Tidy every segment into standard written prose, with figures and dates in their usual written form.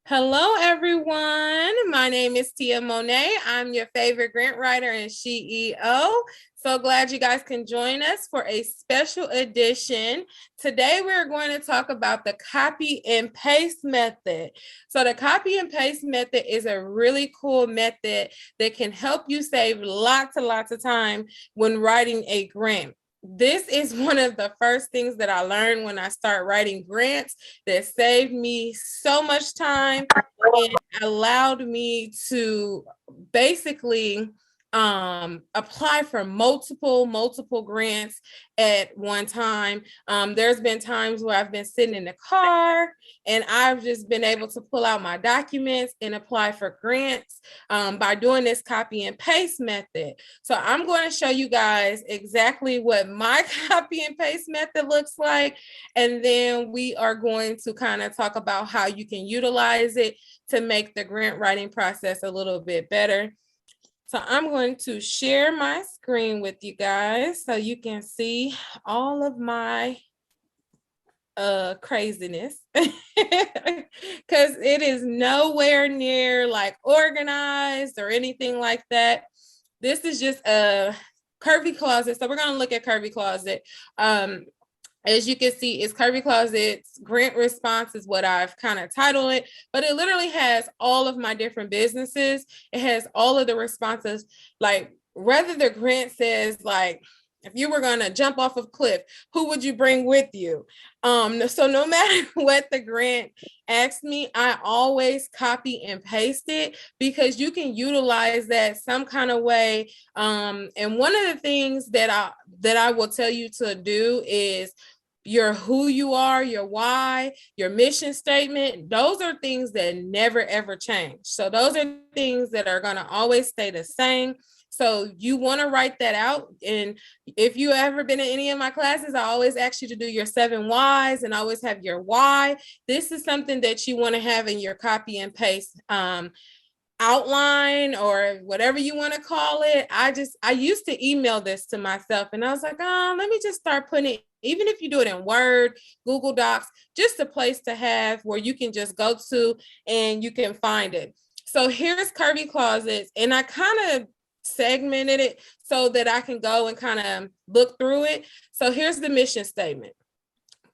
Hello, everyone. My name is Tia Monet. I'm your favorite grant writer and CEO. So glad you guys can join us for a special edition. Today, we're going to talk about the copy and paste method. So the copy and paste method is a really cool method that can help you save lots and lots of time when writing a grant. This is one of the first things that I learned when I start writing grants that saved me so much time and allowed me to basically apply for multiple grants at one time. There's been times where I've been sitting in the car and I've just been able to pull out my documents and apply for grants by doing this copy and paste method. So I'm going to show you guys exactly what my copy and paste method looks like. And then we are going to kind of talk about how you can utilize it to make the grant writing process a little bit better. So I'm going to share my screen with you guys so you can see all of my craziness because it is nowhere near like organized or anything like that. This is just a Curvy Closet. So we're going to look at Curvy Closet. As you can see, it's Curvy Closet's grant response is what I've kind of titled it, but it literally has all of my different businesses. It has all of the responses, like whether the grant says like, if you were going to jump off of cliff, who would you bring with you? So no matter what the grant asks me, I always copy and paste it because you can utilize that some kind of way. And one of the things that I will tell you to do is your who you are, your why, your mission statement. Those are things that never ever change. So those are things that are going to always stay the same. So you want to write that out. And if you ever been in any of my classes, I always ask you to do your 7 whys and always have your why. This is something that you want to have in your copy and paste outline or whatever you want to call it. I used to email this to myself and I was like, oh, let me just start putting it, even if you do it in Word, Google Docs, just a place to have where you can just go to and you can find it. So here's Curvy Closets, and I kind of segmented it so that I can go and kind of look through it. So here's the mission statement.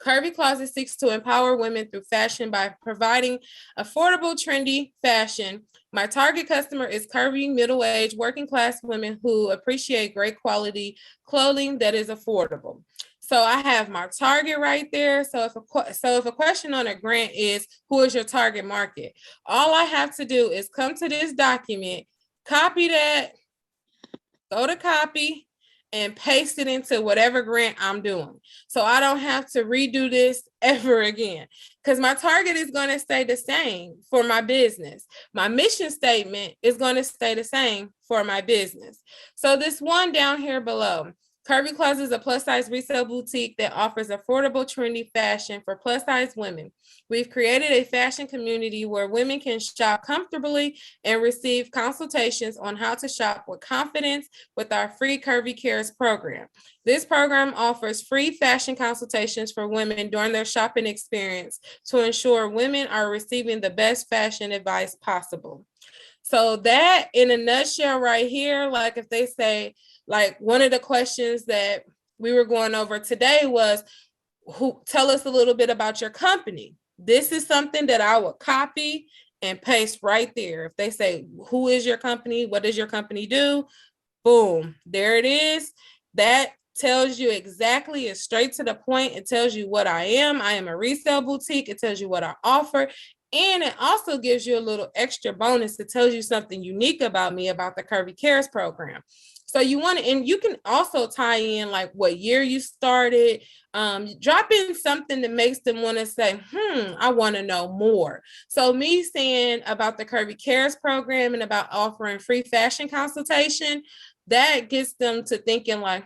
Curvy Closet seeks to empower women through fashion by providing affordable, trendy fashion. My target customer is curvy, middle-aged, working-class women who appreciate great quality clothing that is affordable. So I have my target right there. So if a question on a grant is, who is your target market? All I have to do is come to this document, copy that, go to copy, and paste it into whatever grant I'm doing. So I don't have to redo this ever again because my target is going to stay the same for my business. My mission statement is going to stay the same for my business. So this one down here below, Curvy Closet is a plus-size resale boutique that offers affordable, trendy fashion for plus-size women. We've created a fashion community where women can shop comfortably and receive consultations on how to shop with confidence with our free Curvy Cares program. This program offers free fashion consultations for women during their shopping experience to ensure women are receiving the best fashion advice possible. So that in a nutshell right here, like if they say, like one of the questions that we were going over today was, tell us a little bit about your company. This is something that I would copy and paste right there. If they say, who is your company? What does your company do? Boom, there it is. That tells you exactly, it's straight to the point. It tells you what I am. I am a resale boutique. It tells you what I offer. And it also gives you a little extra bonus that tells you something unique about me, about the Curvy Cares program. So you want to, and you can also tie in like what year you started, drop in something that makes them want to say, I want to know more. So me saying about the Curvy Cares program and about offering free fashion consultation, that gets them to thinking like,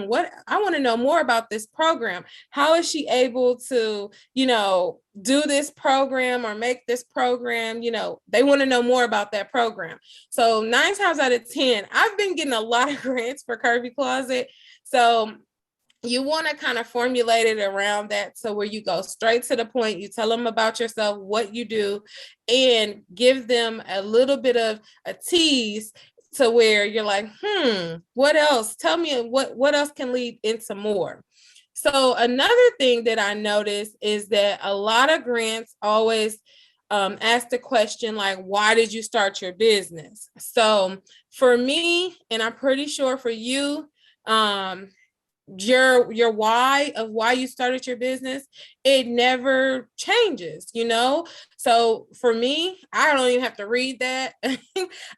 what, I want to know more about this program. How is she able to, do this program or make this program? They want to know more about that program. So 9 times out of 10, I've been getting a lot of grants for Curvy Closet. So you want to kind of formulate it around that, so where you go straight to the point, you tell them about yourself, what you do, and give them a little bit of a tease to where you're like, what else? Tell me what else can lead into more. So another thing that I noticed is that a lot of grants always ask the question like, why did you start your business? So for me, and I'm pretty sure for you, um, your why of why you started your business, it never changes, you know. So for me, I don't even have to read that.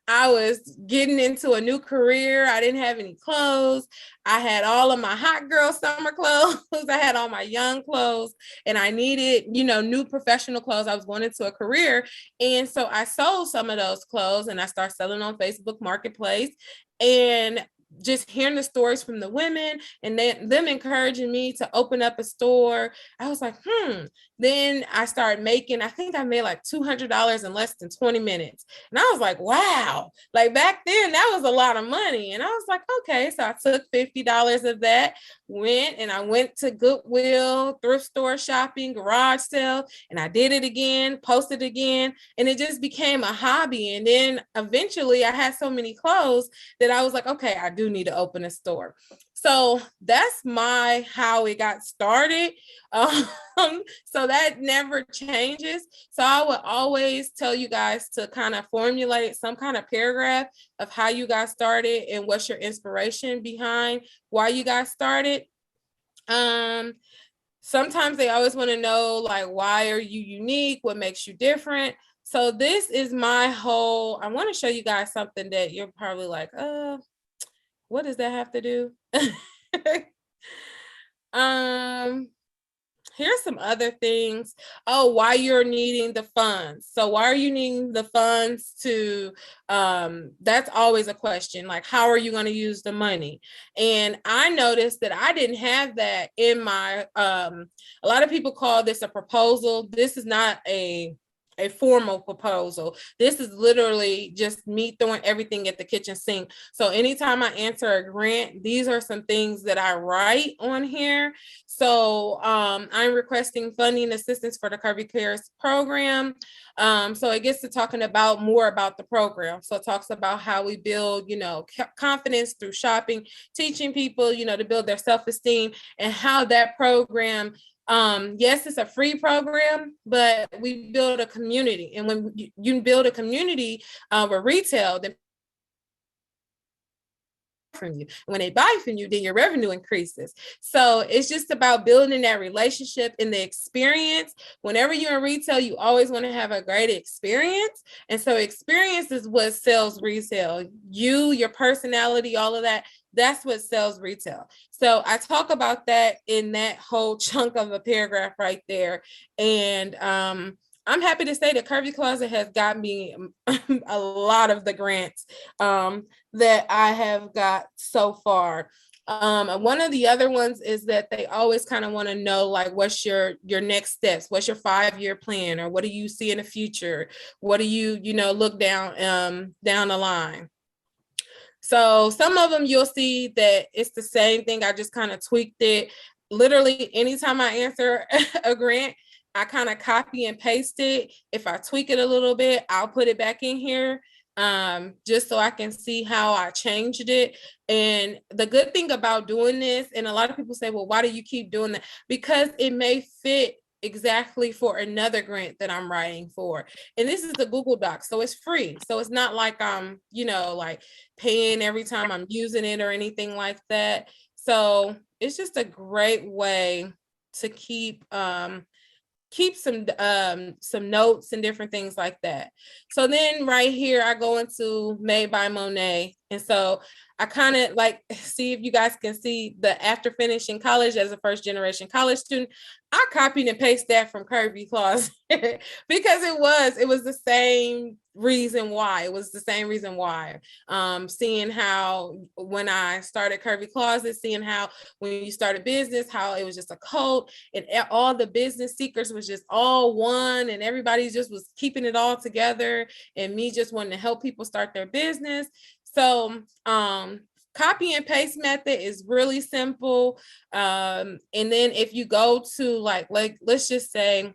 I was getting into a new career, I didn't have any clothes, I had all of my hot girl summer clothes, I had all my young clothes, and I needed, you know, new professional clothes. I was going into a career, and so I sold some of those clothes and I started selling on Facebook Marketplace. And just hearing the stories from the women and them encouraging me to open up a store, I was like, Then I started making, I think I made like $200 in less than 20 minutes. And I was like, wow, like back then that was a lot of money. And I was like, okay. So I took $50 of that, I went to Goodwill, thrift store shopping, garage sale, and I did it again, posted again, and it just became a hobby. And then eventually I had so many clothes that I was like, okay, I do need to open a store. So that's how it got started. So that never changes. So I would always tell you guys to kind of formulate some kind of paragraph of how you got started and what's your inspiration behind why you got started. Sometimes they always want to know, like, why are you unique? What makes you different? So this is my whole, I want to show you guys something that you're probably like, what does that have to do? um, Here's some other things. Oh, why you're needing the funds. So why are you needing the funds to, that's always a question. Like, how are you going to use the money? And I noticed that I didn't have that in my, a lot of people call this a proposal. This is not a formal proposal. This is literally just me throwing everything at the kitchen sink. So anytime I answer a grant, these are some things that I write on here. So I'm requesting funding assistance for the Curvy Cares program. So it gets to talking about more about the program. So it talks about how we build, you know, confidence through shopping, teaching people, you know, to build their self-esteem, and how that program, yes, it's a free program, but we build a community. And when you build a community with retail, then from you. When they buy from you, then your revenue increases. So it's just about building that relationship and the experience. Whenever you're in retail, you always want to have a great experience. And so experience is what sells retail. Your personality, all of that, that's what sells retail. So I talk about that in that whole chunk of a paragraph right there. And I'm happy to say that Curvy Closet has got me a lot of the grants that I have got so far. One of the other ones is that they always kind of want to know, like, what's your next steps? What's your 5-year plan? Or what do you see in the future? What do you, look down the line? So some of them you'll see that it's the same thing. I just kind of tweaked it. Literally, anytime I answer a grant, I kind of copy and paste it. If I tweak it a little bit, I'll put it back in here, just so I can see how I changed it. And the good thing about doing this, and a lot of people say, well, why do you keep doing that? Because it may fit exactly for another grant that I'm writing for. And this is the Google Doc, so it's free. So it's not like I'm, like paying every time I'm using it or anything like that. So it's just a great way to keep some notes and different things like that. So then right here I go into Made by Monet. And so I kind of like, see if you guys can see the after finishing college as a first generation college student. I copied and pasted that from Curvy Closet because it was the same reason why. It was the same reason why. Seeing how when I started Curvy Closet, seeing how when you started business, how it was just a cult and all the business seekers was just all one and everybody just was keeping it all together, and me just wanting to help people start their business. So copy and paste method is really simple. And then if you go to like let's just say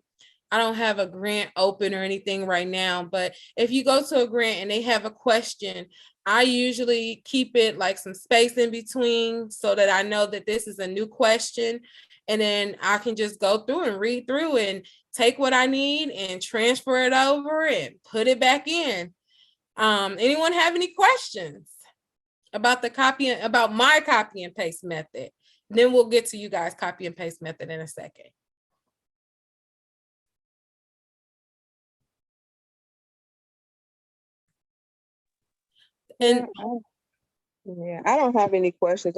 I don't have a grant open or anything right now, but if you go to a grant and they have a question, I usually keep it like some space in between so that I know that this is a new question. And then I can just go through and read through and take what I need and transfer it over and put it back in. Anyone have any questions about about my copy and paste method? Then we'll get to you guys' copy and paste method in a second. And yeah, I don't have any questions.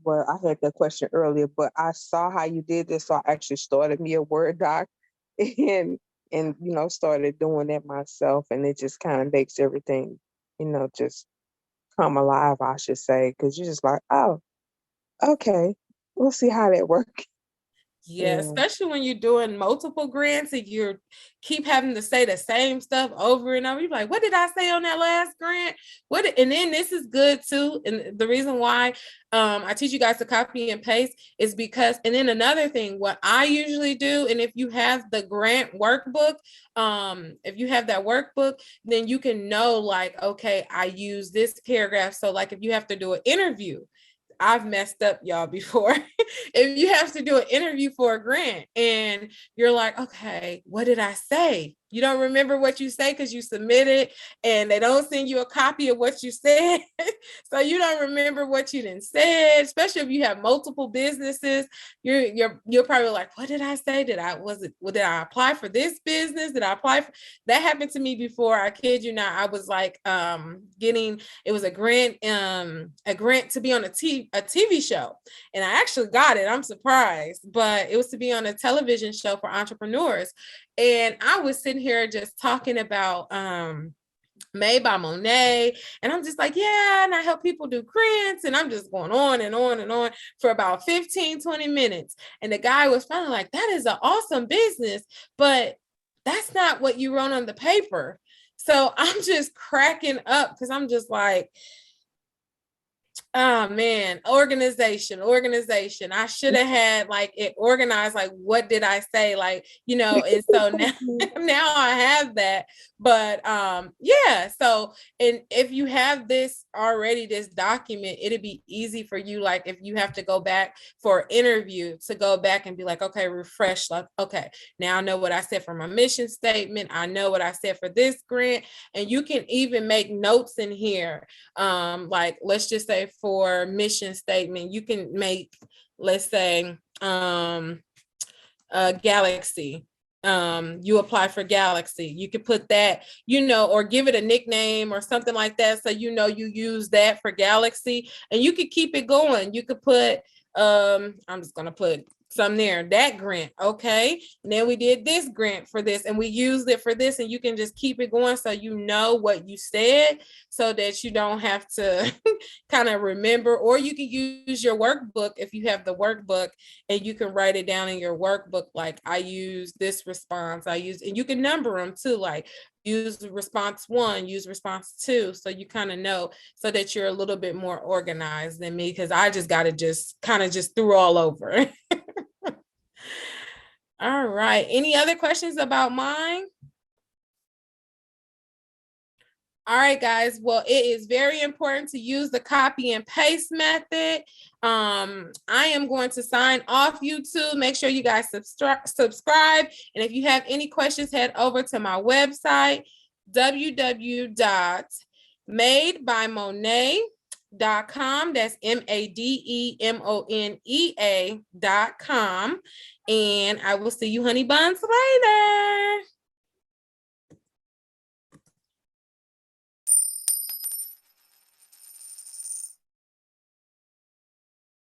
Well, I had that question earlier, but I saw how you did this, so I actually started me a Word doc and started doing that myself, and it just kind of makes everything, just come alive, I should say, because you're just like, oh, okay, we'll see how that works. yeah, especially when you're doing multiple grants and you keep having to say the same stuff over and over. You're like, what did I say on that last grant? And then this is good too. And the reason why I teach you guys to copy and paste is because, and then another thing, what I usually do, and if you have the grant workbook, if you have that workbook, then you can know like, okay, I use this paragraph. So like if you have to do an interview, I've messed up y'all before. If you have to do an interview for a grant and you're like, okay, what did I say? You don't remember what you say because you submitted and they don't send you a copy of what you said. So you don't remember what you didn't say, especially if you have multiple businesses. You're probably like, what did I say? Did I apply for this business? Did I apply for that? Happened to me before. I kid you not. I was like it was a grant to be on a TV show. And I actually got it. I'm surprised, but it was to be on a television show for entrepreneurs. And I was sitting here just talking about Made by Monet. And I'm just like, yeah, and I help people do grants. And I'm just going on and on and on for about 15, 20 minutes. And the guy was finally like, that is an awesome business, but that's not what you wrote on the paper. So I'm just cracking up because I'm just like, oh man, organization. I should have had like it organized, like what did I say? Like, and so now I have that. But yeah, so and if you have this already, this document, it'd be easy for you, like if you have to go back for an interview, to go back and be like, okay, refresh, like, okay, now I know what I said for my mission statement, I know what I said for this grant. And you can even make notes in here. Like let's just say for mission statement, you can make, let's say, Galaxy. You apply for Galaxy. You could put that, or give it a nickname or something like that. So, you use that for Galaxy and you could keep it going. You could put, I'm just going to put some there, that grant. Okay. And then we did this grant for this and we used it for this, and you can just keep it going. So, you know what you said so that you don't have to kind of remember, or you can use your workbook if you have the workbook and you can write it down in your workbook. Like I use this response, and you can number them too, like use response 1, use response 2. So you kind of know, so that you're a little bit more organized than me, because I just got to just kind of just threw all over. All right. Any other questions about mine? All right, guys. Well, it is very important to use the copy and paste method. I am going to sign off YouTube. Make sure you guys subscribe. And if you have any questions, head over to my website, www.madebymonea.com. That's MADEMONEA.com. And I will see you honey buns later.